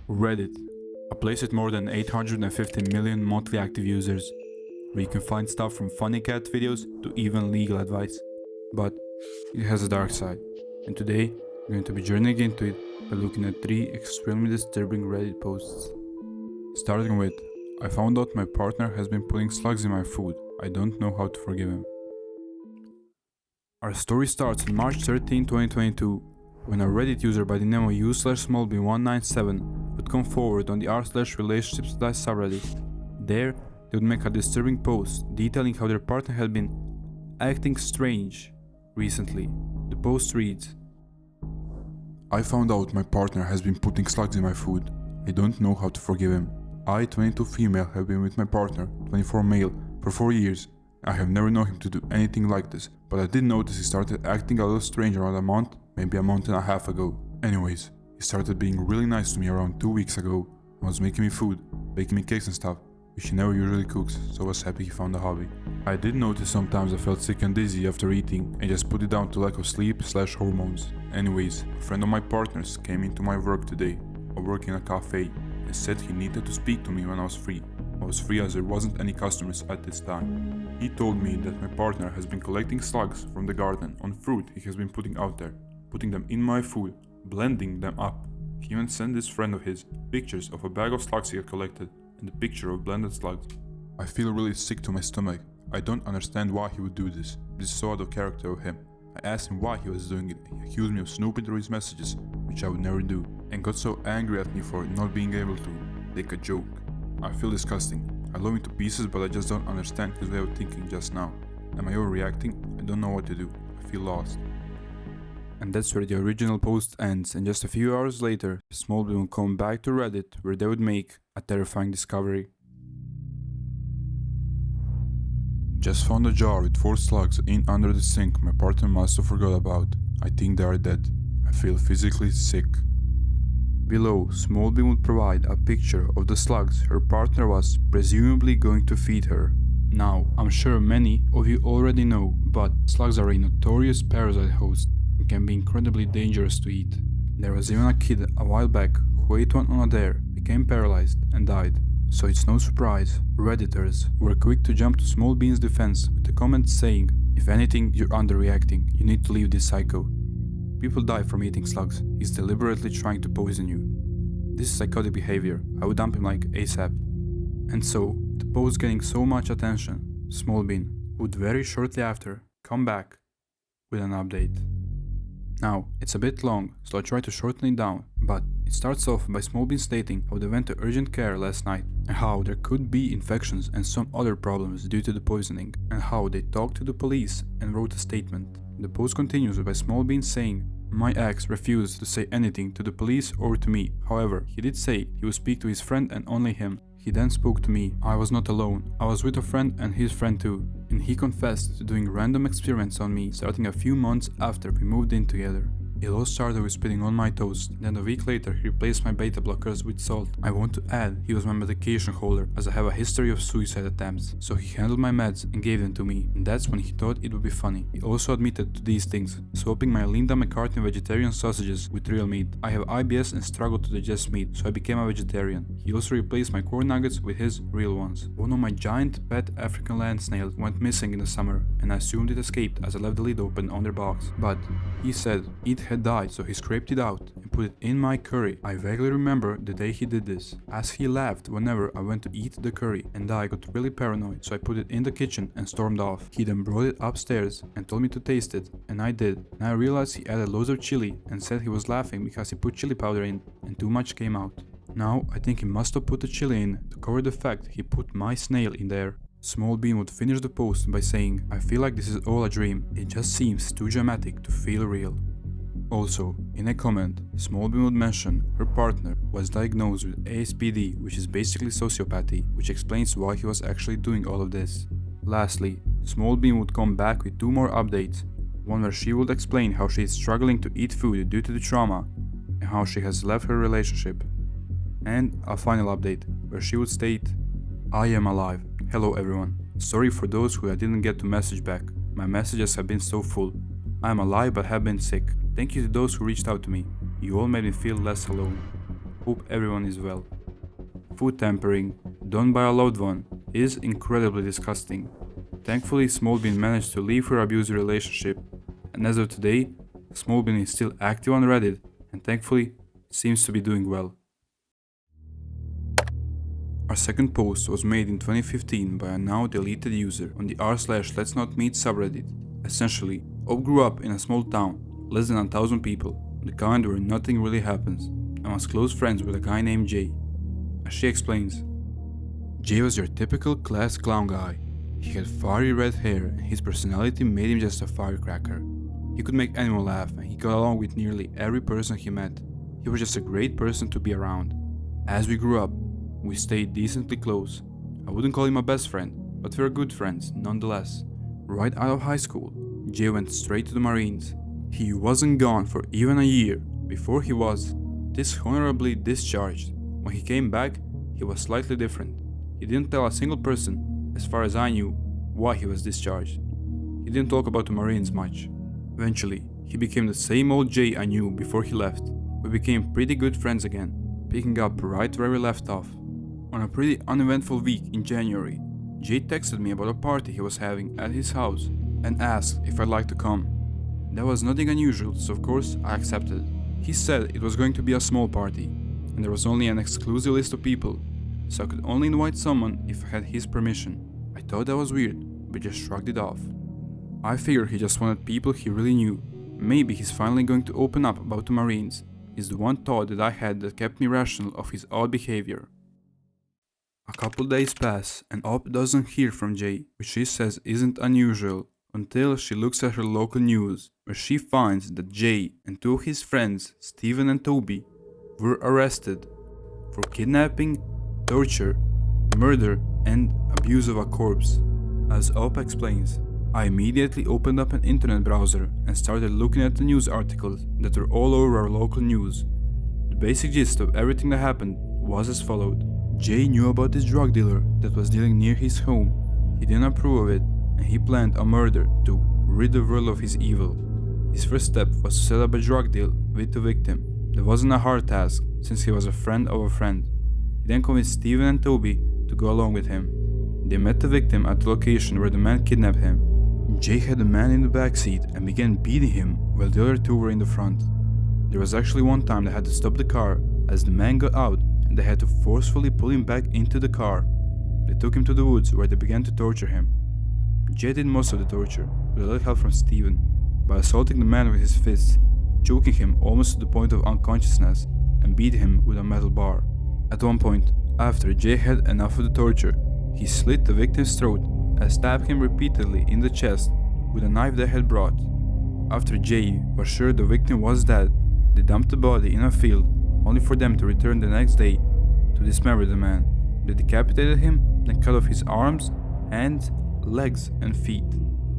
Reddit, a place with more than 850 million monthly active users, where you can find stuff from funny cat videos to even legal advice. But it has a dark side, and today we're going to be journeying into it by looking at 3 extremely disturbing Reddit posts. Starting with, I found out my partner has been putting slugs in my food. I don't know how to forgive him. Our story starts on March 13, 2022, when a Reddit user by the name of u/smallb197 would come forward on the r/relationships subreddit. There, they would make a disturbing post detailing how their partner had been acting strange recently. The post reads, I found out my partner has been putting slugs in my food. I don't know how to forgive him. I, 22 female, have been with my partner, 24 male, for 4 years. I have never known him to do anything like this, but I did notice he started acting a little strange around maybe a month and a half ago. Anyways, he started being really nice to me around 2 weeks ago and was making me food, baking me cakes and stuff, which he never usually cooks, so I was happy he found a hobby. I did notice sometimes I felt sick and dizzy after eating and just put it down to lack of sleep/hormones. Anyways, a friend of my partner's came into my work today. I work in a cafe and said he needed to speak to me when I was free. I was free as there wasn't any customers at this time. He told me that my partner has been collecting slugs from the garden on fruit he has been putting out there, putting them in my food, blending them up. He even sent this friend of his pictures of a bag of slugs he had collected and a picture of blended slugs. I feel really sick to my stomach. I don't understand why he would do this. This is so out of character of him. I asked him why he was doing it. He accused me of snooping through his messages, which I would never do, and got so angry at me for not being able to take a joke. I feel disgusting. I love him to pieces, but I just don't understand his way of thinking just now. Am I overreacting? I don't know what to do. I feel lost. And that's where the original post ends, and just a few hours later, Smallby will come back to Reddit where they would make a terrifying discovery. Just found a jar with 4 slugs in under the sink my partner must have forgot about. I think they are dead. I feel physically sick. Below, Smallby would provide a picture of the slugs her partner was presumably going to feed her. Now, I'm sure many of you already know, but slugs are a notorious parasite host and can be incredibly dangerous to eat. There was even a kid a while back who ate one on a dare, became paralyzed and died. So it's no surprise, Redditors were quick to jump to Smallbean's defense with the comments saying, if anything, you're underreacting, you need to leave this psycho. People die from eating slugs, he's deliberately trying to poison you. This is psychotic behavior, I would dump him like ASAP. And so, the post getting so much attention, Smallbean would very shortly after come back with an update. Now, it's a bit long, so I'll try to shorten it down, but it starts off by Smallbean stating how they went to urgent care last night, and how there could be infections and some other problems due to the poisoning, and how they talked to the police and wrote a statement. The post continues by Smallbean saying, my ex refused to say anything to the police or to me, however, he did say he would speak to his friend and only him. He then spoke to me. I was not alone. I was with a friend and his friend too, and he confessed to doing random experiments on me starting a few months after we moved in together. It all started with spitting on my toast, then a week later he replaced my beta blockers with salt. I want to add, he was my medication holder as I have a history of suicide attempts, so he handled my meds and gave them to me, and that's when he thought it would be funny. He also admitted to these things, swapping my Linda McCartney vegetarian sausages with real meat. I have IBS and struggle to digest meat, so I became a vegetarian. He also replaced my corn nuggets with his real ones. One of my giant pet African land snails went missing in the summer, and I assumed it escaped as I left the lid open on their box. But he said it had died, so he scraped it out and put it in my curry. I vaguely remember the day he did this, as he laughed whenever I went to eat the curry, and I got really paranoid, so I put it in the kitchen and stormed off. He then brought it upstairs and told me to taste it, and I did. And I realized he added loads of chili and said he was laughing because he put chili powder in and too much came out. Now I think he must have put the chili in to cover the fact he put my snail in there. Smallbean would finish the post by saying, I feel like this is all a dream, it just seems too dramatic to feel real. Also, in a comment, Smallbean would mention her partner was diagnosed with ASPD, which is basically sociopathy, which explains why he was actually doing all of this. Lastly, Smallbean would come back with 2 more updates, one where she would explain how she is struggling to eat food due to the trauma, and how she has left her relationship. And a final update, where she would state, I am alive. Hello everyone. Sorry for those who I didn't get to message back. My messages have been so full. I am alive but have been sick. Thank you to those who reached out to me. You all made me feel less alone. hope everyone is well. Food tampering, done by a loved one, is incredibly disgusting. Thankfully, Smallbean managed to leave her abusive relationship, and as of today, Smallbean is still active on Reddit and thankfully seems to be doing well. Our second post was made in 2015 by a now deleted user on the r/let's not meet subreddit. Essentially, Ob grew up in a small town, less than 1,000 people, the kind where nothing really happens, and was close friends with a guy named Jay. As she explains, Jay was your typical class clown guy. He had fiery red hair and his personality made him just a firecracker. He could make anyone laugh and he got along with nearly every person he met. He was just a great person to be around. As we grew up, we stayed decently close. I wouldn't call him my best friend, but we were good friends nonetheless. Right out of high school, Jay went straight to the Marines. He wasn't gone for even a year before he was dishonorably discharged. When he came back, he was slightly different. He didn't tell a single person, as far as I knew, why he was discharged. He didn't talk about the Marines much. Eventually, he became the same old Jay I knew before he left. We became pretty good friends again, picking up right where we left off. On a pretty uneventful week in January, Jay texted me about a party he was having at his house and asked if I'd like to come. There was nothing unusual, so of course I accepted. He said it was going to be a small party, and there was only an exclusive list of people, so I could only invite someone if I had his permission. I thought that was weird, but just shrugged it off. I figured he just wanted people he really knew. Maybe he's finally going to open up about the Marines, is the one thought that I had that kept me rational of his odd behavior. A couple days pass and Op doesn't hear from Jay, which she says isn't unusual, until she looks at her local news, where she finds that Jay and two of his friends, Steven and Toby, were arrested for kidnapping, torture, murder, and abuse of a corpse. As Op explains, I immediately opened up an internet browser and started looking at the news articles that were all over our local news. The basic gist of everything that happened was as followed. Jay knew about this drug dealer that was dealing near his home. He didn't approve of it, and he planned a murder to rid the world of his evil. His first step was to set up a drug deal with the victim. That wasn't a hard task, since he was a friend of a friend. He then convinced Steven and Toby to go along with him. They met the victim at the location where the man kidnapped him. Jay had the man in the backseat and began beating him while the other two were in the front. There was actually one time they had to stop the car as the man got out and they had to forcefully pull him back into the car. They took him to the woods where they began to torture him. Jay did most of the torture, with a little help from Steven, by assaulting the man with his fists, choking him almost to the point of unconsciousness, and beating him with a metal bar. At one point, after Jay had enough of the torture, he slit the victim's throat and stabbed him repeatedly in the chest with a knife they had brought. After Jay was sure the victim was dead, they dumped the body in a field, only for them to return the next day to dismember the man. They decapitated him, then cut off his arms, hands, legs, and feet,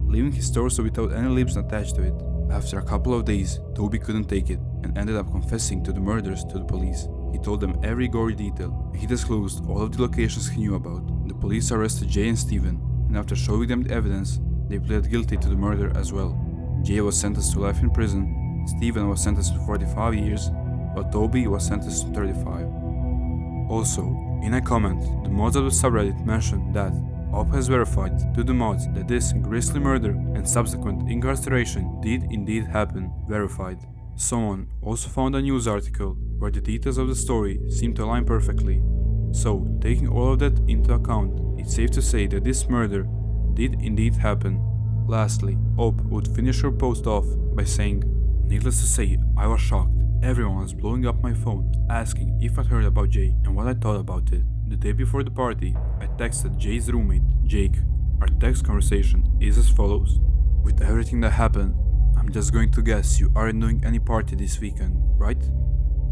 leaving his torso without any limbs attached to it. After a couple of days, Toby couldn't take it and ended up confessing to the murders to the police. He told them every gory detail, and he disclosed all of the locations he knew about. The police arrested Jay and Steven, and after showing them the evidence, they pleaded guilty to the murder as well. Jay was sentenced to life in prison, Steven was sentenced to 45 years, while Toby was sentenced to 35. Also, in a comment, the mods of the subreddit mentioned that Op has verified to the mods that this grisly murder and subsequent incarceration did indeed happen. Verified. Someone also found a news article where the details of the story seem to align perfectly. So, taking all of that into account, it's safe to say that this murder did indeed happen. Lastly, Op would finish her post off by saying, "Needless to say, I was shocked. Everyone was blowing up my phone, asking if I'd heard about Jay and what I thought about it. The day before the party, I texted Jay's roommate, Jake. Our text conversation is as follows. With everything that happened, I'm just going to guess you aren't doing any party this weekend, right?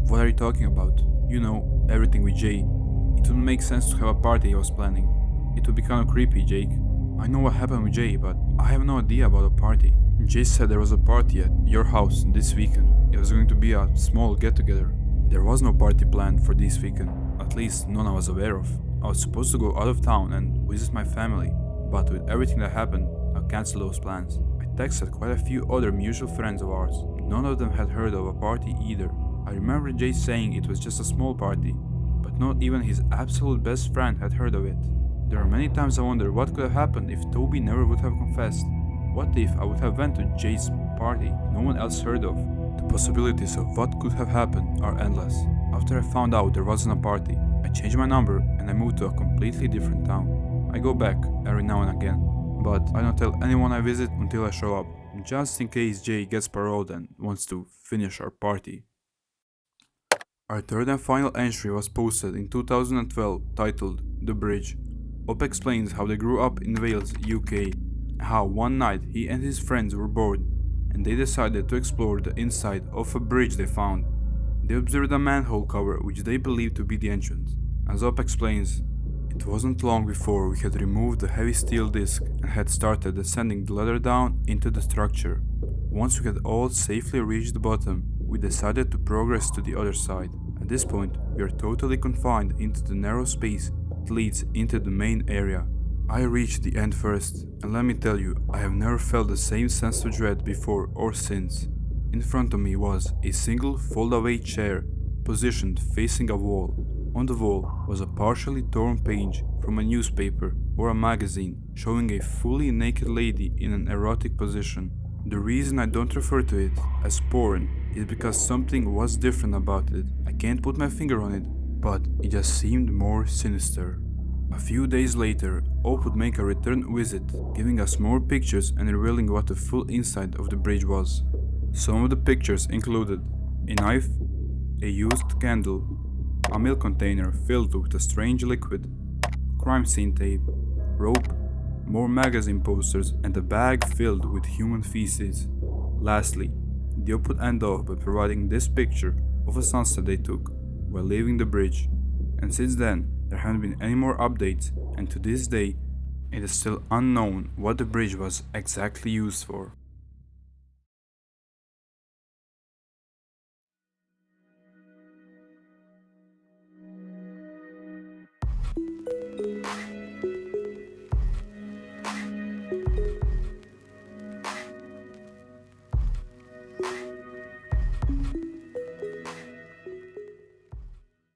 What are you talking about? You know, everything with Jay. It wouldn't make sense to have a party I was planning. It would be kind of creepy, Jake. I know what happened with Jay, but I have no idea about a party. Jay said there was a party at your house this weekend. It was going to be a small get-together. There was no party planned for this weekend, at least none I was aware of. I was supposed to go out of town and visit my family, but with everything that happened, I canceled those plans. I texted quite a few other mutual friends of ours. None of them had heard of a party either. I remember Jay saying it was just a small party, but not even his absolute best friend had heard of it. There are many times I wonder what could have happened if Toby never would have confessed. What if I would have went to Jay's party no one else heard of? The possibilities of what could have happened are endless. After I found out there wasn't a party, I changed my number and I moved to a completely different town. I go back every now and again, but I don't tell anyone I visit until I show up, just in case Jay gets paroled and wants to finish our party. Our third and final entry was posted in 2012 titled The Bridge. Op explains how they grew up in Wales, UK, and how one night he and his friends were bored and they decided to explore the inside of a bridge they found. They observed a manhole cover which they believed to be the entrance. As Op explains, it wasn't long before we had removed the heavy steel disc and had started descending the ladder down into the structure. Once we had all safely reached the bottom, we decided to progress to the other side. At this point, we are totally confined into the narrow space that leads into the main area. I reached the end first, and let me tell you, I have never felt the same sense of dread before or since. In front of me was a single fold-away chair, positioned facing a wall. On the wall was a partially torn page from a newspaper or a magazine showing a fully naked lady in an erotic position. The reason I don't refer to it as porn is because something was different about it. I can't put my finger on it, but it just seemed more sinister. A few days later, Op would make a return visit, giving us more pictures and revealing what the full inside of the bridge was. Some of the pictures included a knife, a used candle, a milk container filled with a strange liquid, crime scene tape, rope, more magazine posters, and a bag filled with human feces. Lastly, the Op would end off by providing this picture of a sunset they took while leaving the bridge. And since then, there haven't been any more updates, and to this day, it is still unknown what the bridge was exactly used for.